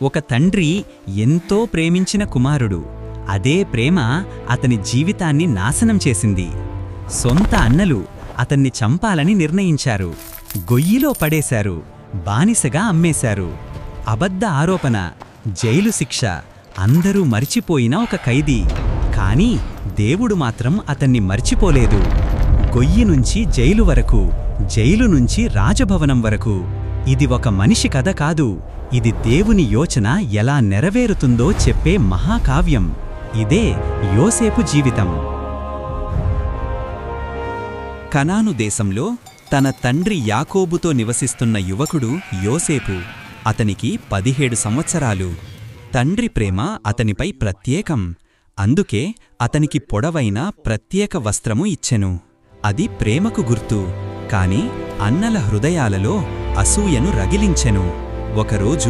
ఒక తండ్రి ఎంతో ప్రేమించిన కుమారుడు. అదే ప్రేమ అతని జీవితాన్ని నాశనం చేసింది. సొంత అన్నలు అతన్ని చంపాలని నిర్ణయించారు. గొయ్యిలో పడేశారు. బానిసగా అమ్మేశారు. అబద్ధ ఆరోపణ, జైలు శిక్ష, అందరూ మర్చిపోయిన ఒక ఖైదీ. కానీ దేవుడు మాత్రం అతన్ని మర్చిపోలేదు. గొయ్యి నుంచి జైలు వరకు, జైలు నుంచి రాజభవనం వరకు. ఇది ఒక మనిషి కథ కాదు. ఇది దేవుని యోచన ఎలా నెరవేరుతుందో చెప్పే మహాకావ్యం. ఇదే యోసేపు జీవితం. కనాను దేశంలో తన తండ్రి యాకోబుతో నివసిస్తున్న యువకుడు యోసేపు. అతనికి 17 సంవత్సరాలు. తండ్రి ప్రేమ అతనిపై ప్రత్యేకం. అందుకే అతనికి పొడవైన ప్రత్యేక వస్త్రము ఇచ్చెను. అది ప్రేమకు గుర్తు. కాని అన్నల హృదయాలలో అసూయను రగిలించెను. ఒకరోజు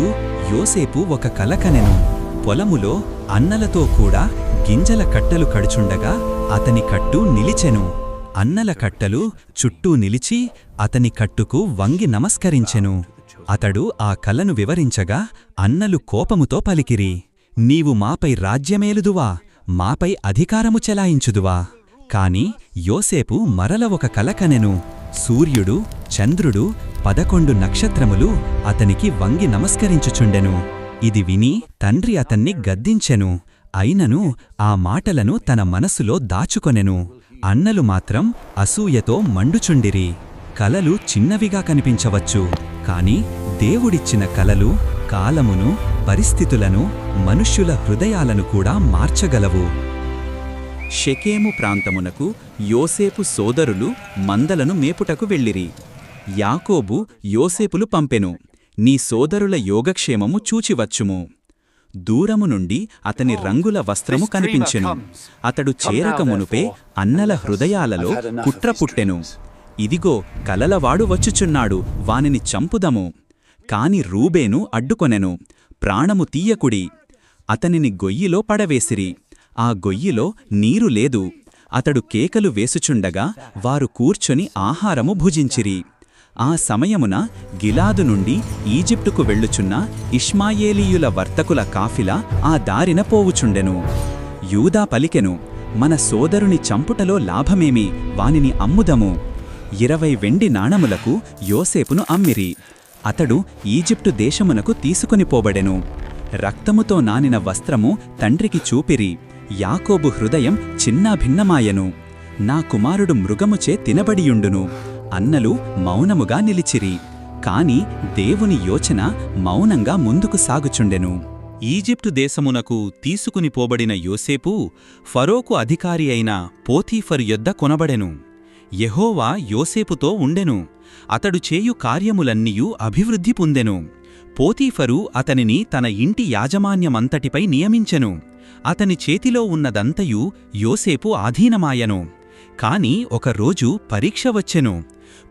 యోసేపు ఒక కల కనెను. పొలములో అన్నలతో కూడా గింజల కట్టలు కడుచుండగా అతని కట్టు నిలిచెను. అన్నల కట్టలు చుట్టూ నిలిచి అతని కట్టుకు వంగి నమస్కరించెను. అతడు ఆ కలను వివరించగా అన్నలు కోపముతో పలికిరి, "నీవు మాపై రాజ్యమేలుదువా? మాపై అధికారము చెలాయించుదువా?" కాని యోసేపు మరల ఒక కల కనెను. సూర్యుడు, చంద్రుడు, 11 నక్షత్రములు అతనికి వంగి నమస్కరించుచుండెను. ఇది విని తండ్రి అతన్ని గద్దించెను. అయినను ఆ మాటలను తన మనసులో దాచుకొనెను. అన్నలు మాత్రం అసూయతో మండుచుండిరి. కలలు చిన్నవిగా కనిపించవచ్చు, కాని దేవుడిచ్చిన కలలు కాలమును, పరిస్థితులను, మనుష్యుల హృదయాలను కూడా మార్చగలవు. షెకెము ప్రాంతమునకు యోసేపు సోదరులు మందలను మేపుటకు వెళ్ళిరి. యాకోబు యోసేపులు పంపెను, "నీ సోదరుల యోగక్షేమము చూచివచ్చుము." దూరము నుండి అతని రంగుల వస్త్రము కనిపించెను. అతడు చేరకమునుపే అన్నల హృదయాలలో కుట్ర పుట్టెను. "ఇదిగో కలలవాడు వచ్చుచున్నాడు, వానిని చంపుదము." కాని రూబేను అడ్డుకొనెను, "ప్రాణము తీయకుడి." అతనిని గొయ్యిలో పడవేసిరి. ఆ గొయ్యిలో నీరు లేదు. అతడు కేకలు వేసుచుండగా వారు కూర్చొని ఆహారము భుజించిరి. ఆ సమయమున గిలాదు నుండి ఈజిప్టుకు వెళ్ళుచున్న ఇష్మాయేలీయుల వర్తకుల కాఫిలా ఆ దారిన పోవుచుండెను. యూదా పలికెను, "మన సోదరుని చంపుటలో లాభమేమి? వానిని అమ్ముదము." 20 వెండి నాణములకు యోసేపును అమ్మిరి. అతడు ఈజిప్టు దేశమునకు తీసుకొనిపోబడెను. రక్తముతో నానిన వస్త్రము తండ్రికి చూపిరి. యాకోబు హృదయం చిన్నాభిన్నమాయెను. "నా కుమారుడు మృగముచే తినబడియుండును." అన్నలు మౌనముగా నిలిచిరి. కాని దేవుని యోచన మౌనంగా ముందుకు సాగుచుండెను. ఈజిప్టు దేశమునకు తీసుకునిపోబడిన యోసేపు ఫరోకు అధికారి అయిన పోతీఫరు యొద్ద కొనబడెను. యెహోవా యోసేపుతో ఉండెను. అతడు చేయు కార్యములన్నియూ అభివృద్ధి పొందెను. పోతీఫరు అతనిని తన ఇంటి యాజమాన్యమంతటిపై నియమించెను. అతని చేతిలో ఉన్నదంతయు యోసేపు ఆధీనమాయెను. కాని ఒకరోజు పరీక్ష వచ్చెను.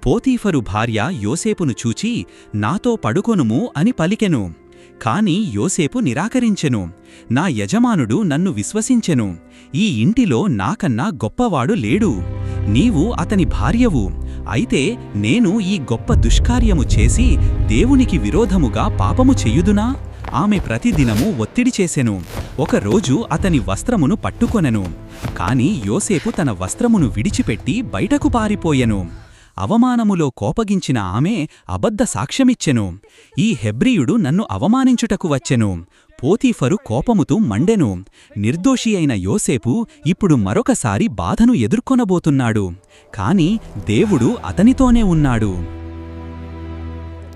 పోతీఫరు భార్య యోసేపును చూచి, "నాతో పడుకొనుము" అని పలికెను. కాని యోసేపు నిరాకరించెను. "నా యజమానుడు నన్ను విశ్వసించెను. ఈ ఇంటిలో నాకన్నా గొప్పవాడు లేడు. నీవు అతని భార్యవు. అయితే నేను ఈ గొప్ప దుష్కార్యము చేసి దేవునికి విరోధముగా పాపము చెయ్యుదునా?" ఆమె ప్రతిదినము ఒత్తిడి చేసెను. ఒకరోజు అతని వస్త్రమును పట్టుకొనెను. కాని యోసేపు తన వస్త్రమును విడిచిపెట్టి బయటకు పారిపోయెను. అవమానములో కోపగించిన ఆమె అబద్ధ సాక్ష్యమిచ్చెను. "ఈ హెబ్రీయుడు నన్ను అవమానించుటకు వచ్చెను." పోతీఫరు కోపముతో మండెను. నిర్దోషి అయిన యోసేపు ఇప్పుడు మరొకసారి బాధను ఎదుర్కొనబోతున్నాడు. కాని దేవుడు అతనితోనే ఉన్నాడు.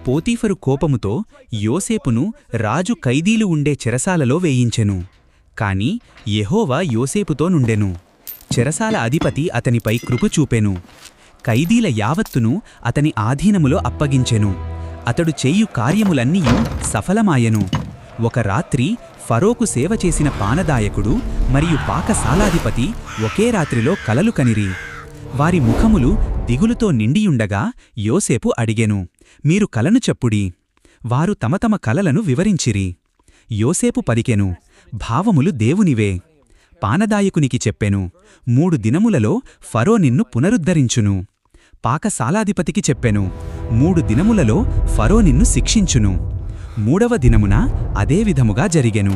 పోతీఫరు కోపముతో యోసేపును రాజు ఖైదీలు ఉండే చెరసాలలో వేయించెను. కాని యెహోవా యోసేపుతో నుండెను. చెరసాల అధిపతి అతనిపై కృప చూపెను. ఖైదీల యావత్తును అతని ఆధీనములో అప్పగించెను. అతడు చేయు కార్యములన్నీయూ సఫలమాయెను. ఒక రాత్రి ఫరోకు సేవ చేసిన పానదాయకుడు మరియు పాకశాలాధిపతి ఒకే రాత్రిలో కలలు కనిరి. వారి ముఖములు దిగులుతో నిండియుండగా యోసేపు అడిగెను, "మీరు కలను చెప్పుడి." వారు తమ తమ కలలను వివరించిరి. యోసేపు పలికెను, "భావములు దేవునివే." పానదాయకునికి చెప్పెను, 3 దినములలో ఫరో నిన్ను పునరుద్ధరించును. పాకశాలాధిపతికి చెప్పెను, 3 దినములలో ఫరో నిన్ను శిక్షించును. మూడవ దినమున అదే విధముగా జరిగెను.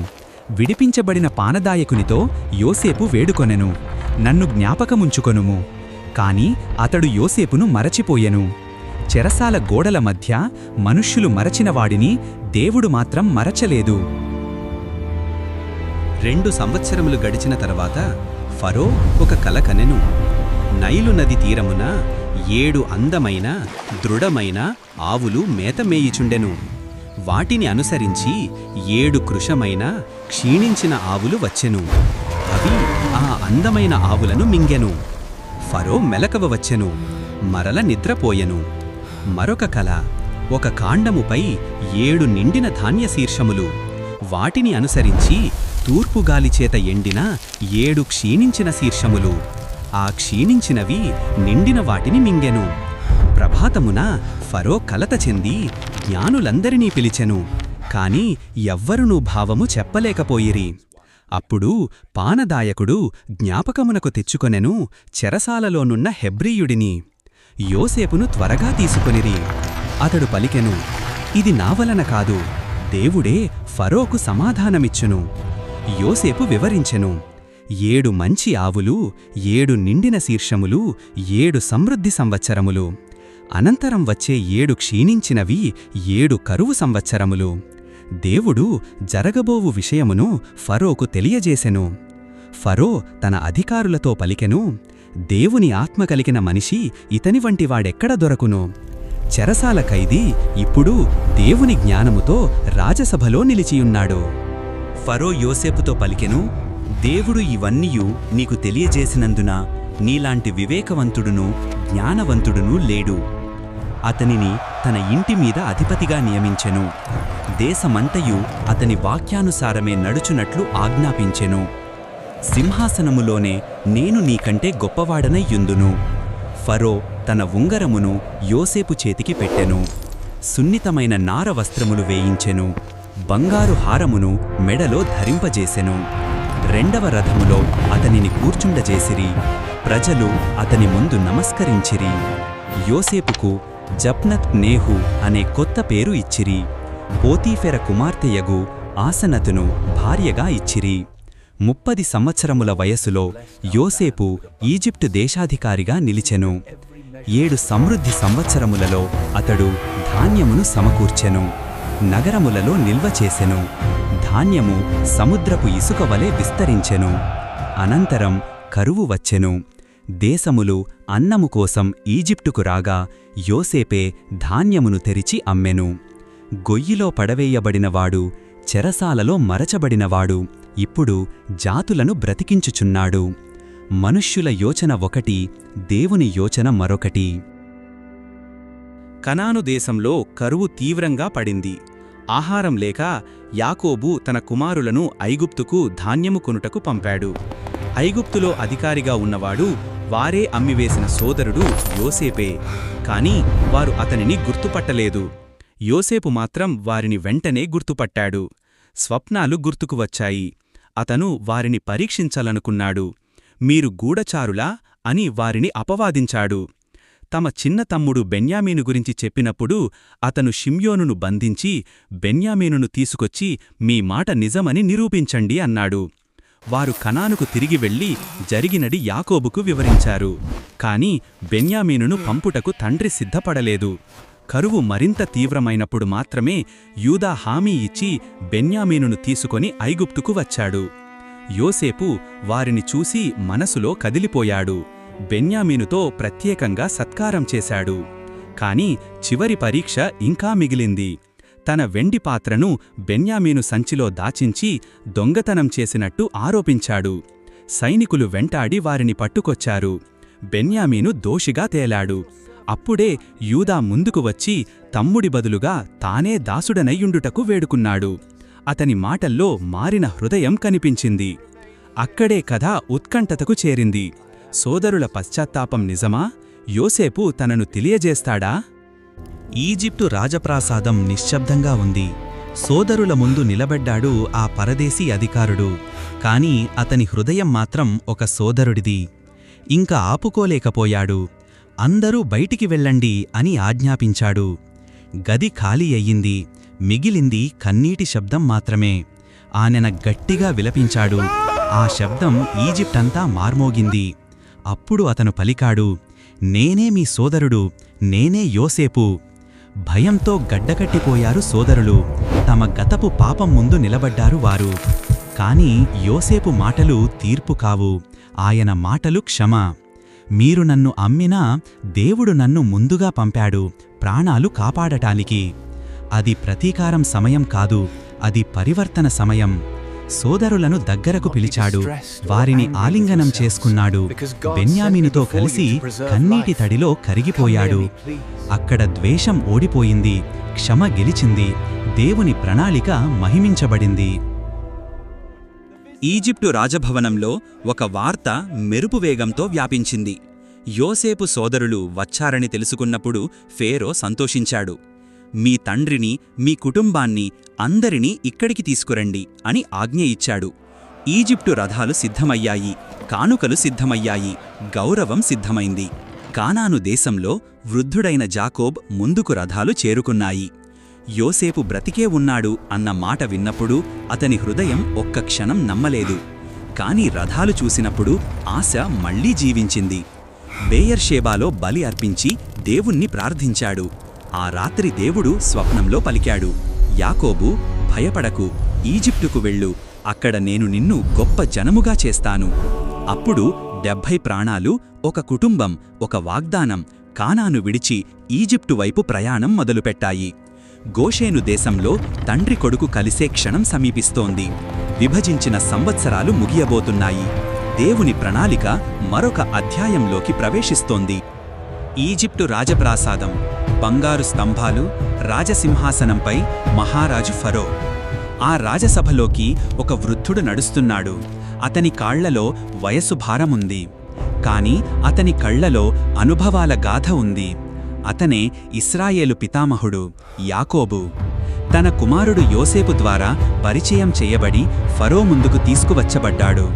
విడిపించబడిన పానదాయకునితో యోసేపు వేడుకొనెను, నన్ను జ్ఞాపకముంచుకొనుము. కాని అతడు యోసేపును మరచిపోయెను. చెరసాల గోడల మధ్య మనుష్యులు మరచిన వాడిని దేవుడు మాత్రం మరచలేదు. 2 సంవత్సరములు గడిచిన తర్వాత ఫరో ఒక కల కనెను. నైలు నది తీరమున 7 అందమైన దృఢమైన ఆవులు మేత మేయిచుండెను. వాటిని అనుసరించి 7 కృశమైన క్షీణించిన ఆవులు వచ్చెను. అవి ఆ అందమైన ఆవులను మింగెను. ఫరో మెలకువ వచ్చెను, మరల నిద్రపోయెను. మరొక కల, ఒక కాండముపై 7 నిండిన ధాన్యశీర్షములు. వాటిని అనుసరించి తూర్పుగాలిచేత ఎండిన 7 క్షీణించిన శీర్షములు. ఆ క్షీణించినవి నిండిన వాటిని మింగెను. ప్రభాతమున ఫరో కలత చెంది జ్ఞానులందరినీ పిలిచెను, కాని ఎవ్వరునూ భావము చెప్పలేకపోయిరి. అప్పుడు పానదాయకుడు జ్ఞాపకమునకు తెచ్చుకొనెను చెరసాలలోనున్న హెబ్రీయుడిని. యోసేపును త్వరగా తీసుకొనిరి. అతడు పలికెను, ఇది నా వలన కాదు, దేవుడే ఫరోకు సమాధానమిచ్చును. యోసేపు వివరించెను, 7 మంచి ఆవులు, 7 నిండిన శీర్షములు, 7 సమృద్ధి సంవత్సరములు. అనంతరం వచ్చే 7 క్షీణించినవి 7 కరువు సంవత్సరములు. దేవుడు జరగబోవు విషయమును ఫరోకు తెలియజేసెను. ఫరో తన అధికారులతో పలికెను, దేవుని ఆత్మ కలిగిన మనిషి ఇతని వంటివాడెక్కడ దొరకును? చెరసాల ఖైదీ ఇప్పుడు దేవుని జ్ఞానముతో రాజసభలో నిలిచియున్నాడు. ఫరో యోసేపుతో పలికెను, దేవుడు ఇవన్నీయు నీకు తెలియజేసినందున నీలాంటి వివేకవంతుడును జ్ఞానవంతుడును లేడు. అతనిని తన ఇంటి మీద అధిపతిగా నియమించెను. దేశమంతయు అతని వాక్యానుసారమే నడుచునట్లు ఆజ్ఞాపించెను. సింహాసనములోనే నేను నీకంటే గొప్పవాడనయ్యుందును. ఫరో తన ఉంగరమును యోసేపు చేతికి పెట్టెను. సున్నితమైన నార వస్త్రములు వేయించెను. బంగారు హారమును మెడలో ధరింపజేసెను. 2వ రథములో అతనిని కూర్చుండజేసిరి. ప్రజలు అతని ముందు నమస్కరించిరి. యోసేపుకు జప్నత్ నేహు అనే కొత్త పేరు ఇచ్చిరి. పోతీఫెర కుమార్తెయగు ఆసనతును భార్యగా ఇచ్చిరి. 30 సంవత్సరముల వయసులో యోసేపు ఈజిప్టు దేశాధికారిగా నిలిచెను. 7 సమృద్ధి సంవత్సరములలో అతడు ధాన్యమును సమకూర్చెను. నగరములలో నిల్వ చేసెను. ధాన్యము సముద్రపు ఇసుక వలె విస్తరించెను. అనంతరం కరువు వచ్చెను. దేశములు అన్నము కోసం ఈజిప్టుకు రాగా యోసేపే ధాన్యమును తెరిచి అమ్మెను. గొయ్యిలో పడవేయబడినవాడు, చెరసాలలో మరచబడినవాడు ఇప్పుడు జాతులను బ్రతికించుచున్నాడు. మనుష్యుల యోచన ఒకటి, దేవుని యోచన మరొకటి. కనాను దేశంలో కరువు తీవ్రంగా పడింది. ఆహారం లేక యాకోబు తన కుమారులను ఐగుప్తుకు ధాన్యము కొనుటకు పంపాడు. ఐగుప్తులో అధికారిగా ఉన్నవాడు వారే అమ్మివేసిన సోదరుడు యోసేపే. కాని వారు అతనిని గుర్తుపట్టలేదు. యోసేపు మాత్రం వారిని వెంటనే గుర్తుపట్టాడు. స్వప్నాలు గుర్తుకు వచ్చాయి. అతను వారిని పరీక్షించాలనుకున్నాడు. మీరు గూఢచారులా అని వారిని అపవాదించాడు. తమ చిన్న తమ్ముడు బెన్యామీను గురించి చెప్పినప్పుడు అతను షిమ్యోనును బంధించి బెన్యామీనును తీసుకొచ్చి మీ మాట నిజమని నిరూపించండి అన్నాడు. వారు కనానుకు తిరిగి వెళ్లి జరిగినది యాకోబుకు వివరించారు. కాని బెన్యామీనును పంపుటకు తండ్రి సిద్ధపడలేదు. కరువు మరింత తీవ్రమైనప్పుడు మాత్రమే యూదా హామీ ఇచ్చి బెన్యామీనును తీసుకొని ఐగుప్తుకు వచ్చాడు. యోసేపు వారిని చూసి మనసులో కదిలిపోయాడు. బెన్యామీనుతో ప్రత్యేకంగా సత్కారం చేశాడు. కాని చివరి పరీక్ష ఇంకా మిగిలింది. తన వెండి పాత్రను బెన్యామీను సంచిలో దాచించి దొంగతనం చేసినట్టు ఆరోపించాడు. సైనికులు వెంటాడి వారిని పట్టుకొచ్చారు. బెన్యామీను దోషిగా తేలాడు. అప్పుడే యూదా ముందుకు వచ్చి తమ్ముడి బదులుగా తానే దాసుడనయ్యుండుటకు వేడుకున్నాడు. అతని మాటల్లో మారిన హృదయం కనిపించింది. అక్కడే కథ ఉత్కంఠతకు చేరింది. సోదరుల పశ్చాత్తాపం నిజమా? యోసేపు తనను తెలియజేస్తాడా? ఈజిప్టు రాజప్రాసాదం నిశ్శబ్దంగా ఉంది. సోదరుల ముందు నిలబడ్డాడు ఆ పరదేశీ అధికారుడు. కాని అతని హృదయం మాత్రం ఒక సోదరుడిది. ఇంక ఆపుకోలేకపోయాడు. అందరూ బయటికి వెళ్ళండి అని ఆజ్ఞాపించాడు. గది ఖాళీ అయ్యింది. మిగిలింది కన్నీటి శబ్దం మాత్రమే. ఆయన గట్టిగా విలపించాడు. ఆ శబ్దం ఈజిప్టంతా మార్మోగింది. అప్పుడు అతను పలికాడు, నేనే మీ సోదరుడు, నేనే యోసేపు. భయంతో గడ్డకట్టిపోయారు సోదరులు. తమ గతపు పాపం ముందు నిలబడ్డారు వారు. కాని యోసేపు మాటలు తీర్పు కావు. ఆయన మాటలు క్షమ. మీరు నన్ను అమ్మినా దేవుడు నన్ను ముందుగా పంపాడు ప్రాణాలు కాపాడటానికి. అది ప్రతీకారం సమయం కాదు, అది పరివర్తన సమయం. సోదరులను దగ్గరకు పిలిచాడు. వారిని ఆలింగనం చేసుకున్నాడు. బెన్యామీనుతో కలిసి కన్నీటి తడిలో కరిగిపోయాడు. అక్కడ ద్వేషం ఓడిపోయింది, క్షమ గెలిచింది, దేవుని ప్రణాళిక మహిమించబడింది. ఈజిప్టు రాజభవనంలో ఒక వార్త మెరుపు వేగంతో వ్యాపించింది. యోసేపు సోదరులు వచ్చారని తెలుసుకున్నప్పుడు ఫేరో సంతోషించాడు. మీ తండ్రిని, మీ కుటుంబాన్ని అందరినీ ఇక్కడికి తీసుకురండి అని ఆజ్ఞ ఇచ్చాడు. ఈజిప్టు రథాలు సిద్ధమయ్యాయి, కానుకలు సిద్ధమయ్యాయి, గౌరవం సిద్ధమైంది. కానాను దేశంలో వృద్ధుడైన జాకోబ్ ముందుకు రథాలు చేరుకున్నాయి. యోసేపు బ్రతికే ఉన్నాడు అన్న మాట విన్నప్పుడు అతని హృదయం ఒక్క క్షణం నమ్మలేదు. కాని రథాలు చూసినప్పుడు ఆశ మళ్లీ జీవించింది. బేయర్షేబాలో బలి అర్పించి దేవుణ్ణి ప్రార్థించాడు. ఆ రాత్రి దేవుడు స్వప్నంలో పలికాడు, యాకోబు, భయపడకు, ఈజిప్టుకు వెళ్ళు, అక్కడ నేను నిన్ను గొప్ప జనముగా చేస్తాను. అప్పుడు 70 ప్రాణాలు, ఒక కుటుంబం, ఒక వాగ్దానం కానాను విడిచి ఈజిప్టు వైపు ప్రయాణం మొదలుపెట్టాయి. గోషేను దేశంలో తండ్రి కొడుకు కలిసే క్షణం సమీపిస్తోంది. విభజించిన సంవత్సరాలు ముగియబోతున్నాయి. దేవుని ప్రణాళిక మరొక అధ్యాయంలోకి ప్రవేశిస్తోంది. ఈజిప్టు రాజప్రాసాదం, బంగారు స్తంభాలు, రాజసింహాసనంపై మహారాజు ఫరో. ఆ రాజసభలోకి ఒక వృద్ధుడు నడుస్తున్నాడు. అతని కాళ్లలో వయసు భారముంది. కాని అతని కళ్లలో అనుభవాల గాథ ఉంది. అతనే ఇశ్రాయేలు పితామహుడు యాకోబు. తన కుమారుడు యోసేపు ద్వారా పరిచయం చేయబడి ఫరో ముందుకు తీసుకువచ్చబడ్డాడు.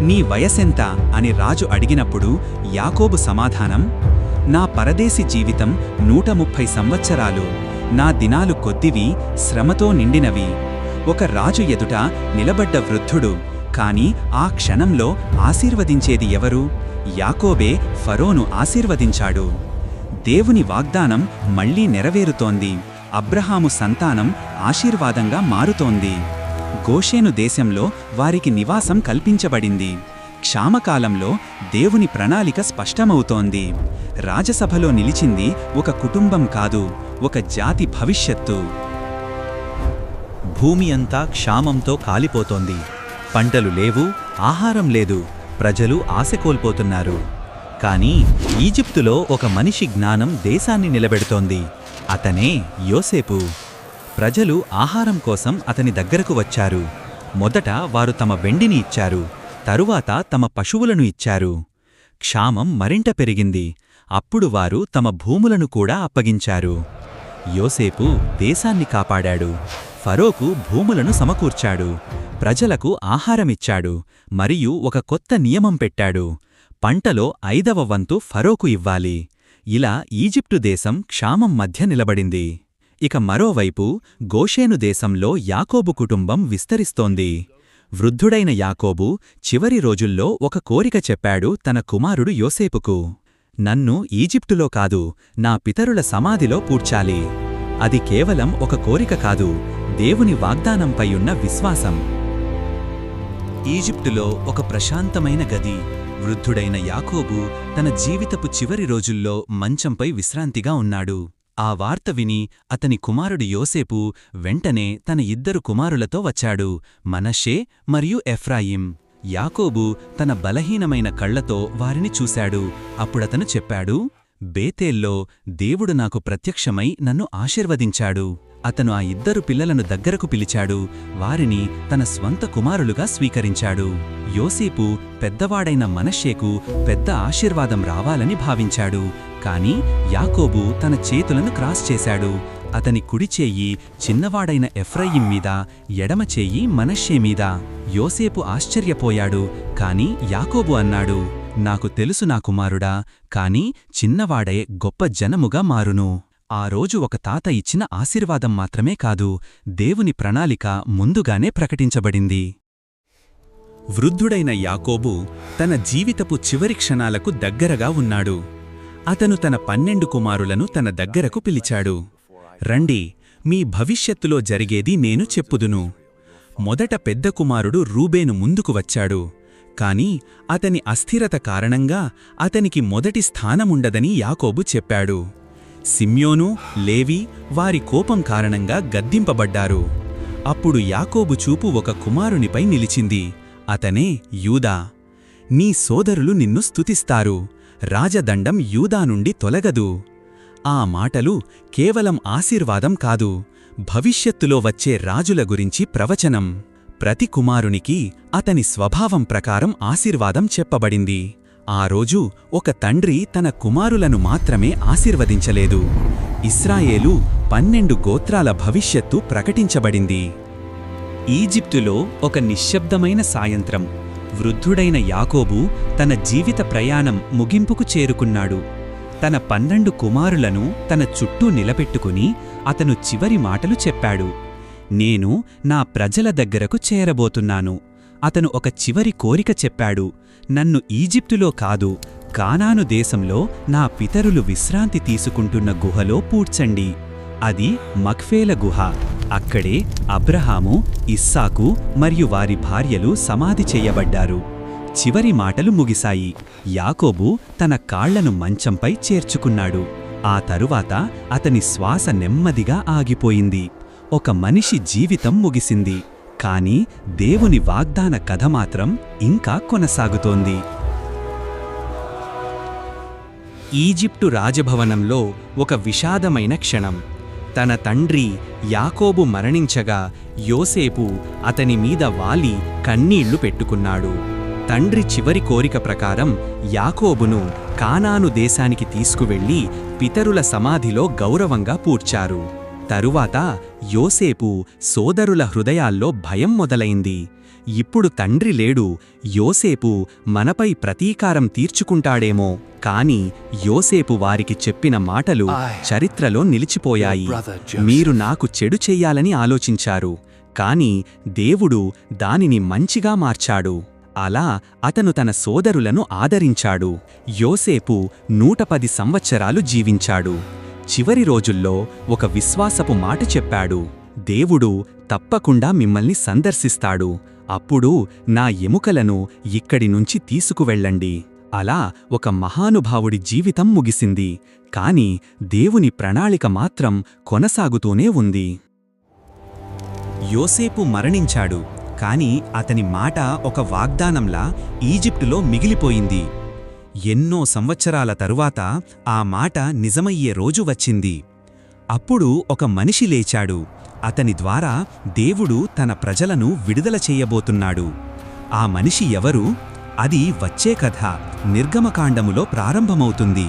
నీ వయసెంత అని రాజు అడిగినప్పుడు యాకోబు సమాధానం, నా పరదేశి జీవితం 130 సంవత్సరాలు. నా దినాలు కొద్దివి, శ్రమతో నిండినవి. ఒక రాజు ఎదుట నిలబడ్డ వృద్ధుడు. కాని ఆ క్షణంలో ఆశీర్వదించేది ఎవరు? యాకోబే ఫరోను ఆశీర్వదించాడు. దేవుని వాగ్దానం మళ్లీ నెరవేరుతోంది. అబ్రహాము సంతానం ఆశీర్వాదంగా మారుతోంది. గోషేను దేశంలో వారికి నివాసం కల్పించబడింది. క్షామకాలంలో దేవుని ప్రణాళిక స్పష్టమవుతోంది. రాజసభలో నిలిచింది ఒక కుటుంబం కాదు, ఒక జాతి భవిష్యత్తు. భూమి అంతా క్షామంతో కాలిపోతోంది. పంటలు లేవు, ఆహారం లేదు, ప్రజలు ఆశ కోల్పోతున్నారు. కాని ఈజిప్టులో ఒక మనిషి జ్ఞానం దేశాన్ని నిలబెడుతోంది. అతనే యోసేపు. ప్రజలు ఆహారం కోసం అతని దగ్గరకు వచ్చారు. మొదట వారు తమ వెండిని ఇచ్చారు, తరువాత తమ పశువులను ఇచ్చారు. క్షామం మరింత పెరిగింది. అప్పుడు వారు తమ భూములను కూడా అప్పగించారు. యోసేపు దేశాన్ని కాపాడాడు. ఫరోకు భూములను సమకూర్చాడు. ప్రజలకు ఆహారమిచ్చాడు. మరియు ఒక కొత్త నియమం పెట్టాడు. పంటలో 5వ వంతు ఫరోకు ఇవ్వాలి. ఇలా ఈజిప్టు దేశం క్షామం మధ్య నిలబడింది. ఇక మరోవైపు గోషేను దేశంలో యాకోబు కుటుంబం విస్తరిస్తోంది. వృద్ధుడైన యాకోబు చివరి రోజుల్లో ఒక కోరిక చెప్పాడు తన కుమారుడు యోసేపుకు, నన్ను ఈజిప్టులో కాదు, నా పితరుల సమాధిలో పూడ్చాలి. అది కేవలం ఒక కోరిక కాదు, దేవుని వాగ్దానంపై ఉన్న విశ్వాసం. ఈజిప్టులో ఒక ప్రశాంతమైన గది. వృద్ధుడైన యాకోబు తన జీవితపు చివరి రోజుల్లో మంచంపై విశ్రాంతిగా ఉన్నాడు. ఆ వార్త విని అతని కుమారుడు యోసేపు వెంటనే తన 2 కుమారులతో వచ్చాడు, మనష్షే మరియు ఎఫ్రాయిం. యాకోబు తన బలహీనమైన కళ్లతో వారిని చూశాడు. అప్పుడతను చెప్పాడు, బేతేల్లో దేవుడు నాకు ప్రత్యక్షమై నన్ను ఆశీర్వదించాడు. అతను ఆ 2 పిల్లలను దగ్గరకు పిలిచాడు. వారిని తన స్వంత కుమారులుగా స్వీకరించాడు. యోసేపు పెద్దవాడైన మనష్షేకు పెద్ద ఆశీర్వాదం రావాలని భావించాడు. కాని యాకోబు తన చేతులను క్రాస్ చేశాడు. అతని కుడిచేయి చిన్నవాడైన ఎఫ్రాయిం మీద, ఎడమచేయి మనష్షే మీద. యోసేపు ఆశ్చర్యపోయాడు. కాని యాకోబు అన్నాడు, నాకు తెలుసు నా కుమారుడా, కాని చిన్నవాడే గొప్ప జనముగా మారును. ఆ రోజు ఒక తాత ఇచ్చిన ఆశీర్వాదం మాత్రమే కాదు, దేవుని ప్రణాళిక ముందుగానే ప్రకటించబడింది. వృద్ధుడైన యాకోబు తన జీవితపు చివరి క్షణాలకు దగ్గరగా ఉన్నాడు. అతను తన 12 కుమారులను తన దగ్గరకు పిలిచాడు. రండి, మీ భవిష్యత్తులో జరిగేది నేను చెప్పుదును. మొదట పెద్ద కుమారుడు రూబేను ముందుకు వచ్చాడు. కాని అతని అస్థిరత కారణంగా అతనికి మొదటి స్థానముండదని యాకోబు చెప్పాడు. సిమ్యోను, లేవి వారి కోపం కారణంగా గద్దింపబడ్డారు. అప్పుడు యాకోబు చూపు ఒక కుమారునిపై నిలిచింది. అతనే యూదా. నీ సోదరులు నిన్ను స్తుతిస్తారు, రాజదండం యూదా నుండి తొలగదు. ఆ మాటలు కేవలం ఆశీర్వాదం కాదు, భవిష్యత్తులో వచ్చే రాజుల గురించి ప్రవచనం. ప్రతి కుమారునికి అతని స్వభావం ప్రకారం ఆశీర్వాదం చెప్పబడింది. ఆ రోజు ఒక తండ్రి తన కుమారులను మాత్రమే ఆశీర్వదించలేదు. ఇశ్రాయేలు 12 గోత్రాల భవిష్యత్తు ప్రకటించబడింది. ఈజిప్టులో ఒక నిశ్శబ్దమైన సాయంత్రం. వృద్ధుడైన యాకోబు తన జీవిత ప్రయాణం ముగింపుకు చేరుకున్నాడు. తన 12 కుమారులను తన చుట్టూ నిలబెట్టుకుని అతను చివరి మాటలు చెప్పాడు. నేను నా ప్రజల దగ్గరకు చేరబోతున్నాను. అతను ఒక చివరి కోరిక చెప్పాడు. నన్ను ఈజిప్టులో కాదు, కానాను దేశంలో నా పితరులు విశ్రాంతి తీసుకుంటున్న గుహలో పూడ్చండి. అది మక్ఫేల గుహ. అక్కడే అబ్రహాము, ఇస్సాకు మరియు వారి భార్యలు సమాధి చెయ్యబడ్డారు. చివరి మాటలు ముగిశాయి. యాకోబు తన కాళ్లను మంచంపై చేర్చుకున్నాడు. ఆ తరువాత అతని శ్వాస నెమ్మదిగా ఆగిపోయింది. ఒక మనిషి జీవితం ముగిసింది, కాని దేవుని వాగ్దాన కథ మాత్రం ఇంకా కొనసాగుతోంది. ఈజిప్టు రాజభవనంలో ఒక విషాదమైన క్షణం. తన తండ్రి యాకోబు మరణించగా యోసేపు అతని మీద వాలి కన్నీళ్లు పెట్టుకున్నాడు. తండ్రి చివరి కోరిక ప్రకారం యాకోబును కానాను దేశానికి తీసుకువెళ్లి పితరుల సమాధిలో గౌరవంగా పూడ్చారు. తరువాత యోసేపు సోదరుల హృదయాల్లో భయం మొదలైంది. ఇప్పుడు తండ్రి లేడు, యోసేపు మనపై ప్రతీకారం తీర్చుకుంటాడేమో. కాని యోసేపు వారికి చెప్పిన మాటలు చరిత్రలో నిలిచిపోయాయి. మీరు నాకు చెడు చెయ్యాలని ఆలోచించారు, కాని దేవుడు దానిని మంచిగా మార్చాడు. అలా అతను తన సోదరులను ఆదరించాడు. యోసేపు 110 సంవత్సరాలు జీవించాడు. చివరి రోజుల్లో ఒక విశ్వాసపు మాట చెప్పాడు. దేవుడు తప్పకుండా మిమ్మల్ని సందర్శిస్తాడు. అప్పుడు నా ఎముకలను ఇక్కడి నుంచి తీసుకువెళ్ళండి. అలా ఒక మహానుభావుడి జీవితం ముగిసింది. కాని దేవుని ప్రణాళిక మాత్రం కొనసాగుతూనే ఉంది. యోసేపు మరణించాడు, కాని అతని మాట ఒక వాగ్దానంలా ఈజిప్టులో మిగిలిపోయింది. ఎన్నో సంవత్సరాల తరువాత ఆ మాట నిజమయ్యే రోజు వచ్చింది. అప్పుడు ఒక మనిషి లేచాడు. అతని ద్వారా దేవుడు తన ప్రజలను విడుదల చెయ్యబోతున్నాడు. ఆ మనిషి ఎవరు? అది వచ్చే కథ నిర్గమకాండములో ప్రారంభమవుతుంది.